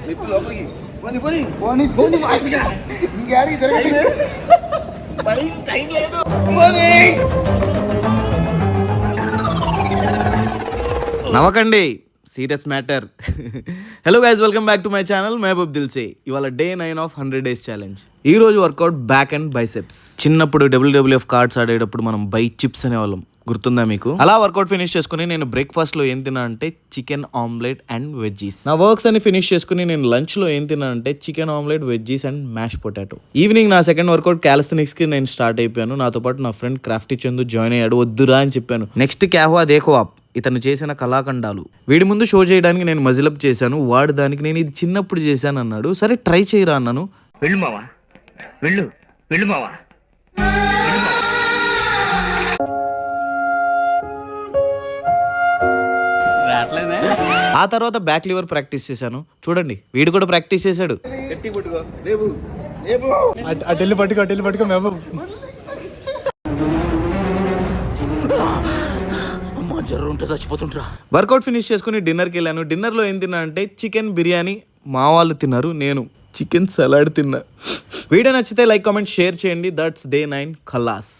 నిప్పు లోపలికి పోని పోని పోనీ పోనీ ఇంకేడికి తిరగదు. మరి టైం లేదు. నవ్వకండి, serious matter. Hello guys, welcome back to my channel Mahaboob Dilse. ఇవాళ డే 9 ఆఫ్ 100 days ఛాలెంజ్. ఈ రోజు వర్కౌట్ బ్యాక్ అండ్ బైసెప్స్. చిన్నప్పుడు WWF కార్డ్స్ ఆడేటప్పుడు మనం బై చిప్స్ అనేవాళ్ళం, గుర్తుందా మీకు? అలా వర్కౌట్ ఫినిష్ చేసుకుని నేను బ్రేక్ఫాస్ట్ లో ఏం తిన్నా అంటే చికెన్ ఆమ్లెట్ అండ్ వెజ్జీస్. నా వర్క్స్ అని ఫినిష్ చేసుకుని నేను లంచ్ లో ఏం తిన్నా అంటే chicken omelette, veggies and mash potato. Evening నా సెకండ్ వర్కౌట్ క్యాలిస్థెనిక్స్ కి నేను స్టార్ట్ అయిపోయాను. నాతో పాటు నా ఫ్రెండ్ క్రాఫ్టీ చందు జాయిన్ అయ్యాడు. వద్దురా అని చెప్పాను. నెక్స్ట్ క్యాహ్వా దేఖో ఆప్, ఇతను చేసిన కళాఖండాలు. వీడి ముందు షో చేయడానికి నేను మజిలప్ చేశాను. వాడు దానికి నేను ఇది చిన్నప్పుడు చేశాను అన్నాడు. సరే ట్రై చేయరా అన్నాను. వెళ్ళు మావా, వెళ్ళు వెళ్ళు మావా. ఆ తర్వాత బ్యాక్ లివర్ ప్రాక్టీస్ చేశాను. చూడండి, వీడు కూడా ప్రాక్టీస్ చేశాడు. గట్టి పట్టుకో రేపు రేపు అటెల్లి పట్టుకో మహబూబ్. వర్కౌట్ ఫినిష్ చేసుకుని డిన్నర్కి వెళ్ళాను. డిన్నర్లో ఏం తిన్నా అంటే చికెన్ బిర్యానీ. మా వాళ్ళు తిన్నారు, నేను చికెన్ సలాడ్ తిన్నా. వీడియో నచ్చితే లైక్, కామెంట్, షేర్ చేయండి. That's day 9 ఖలాస్.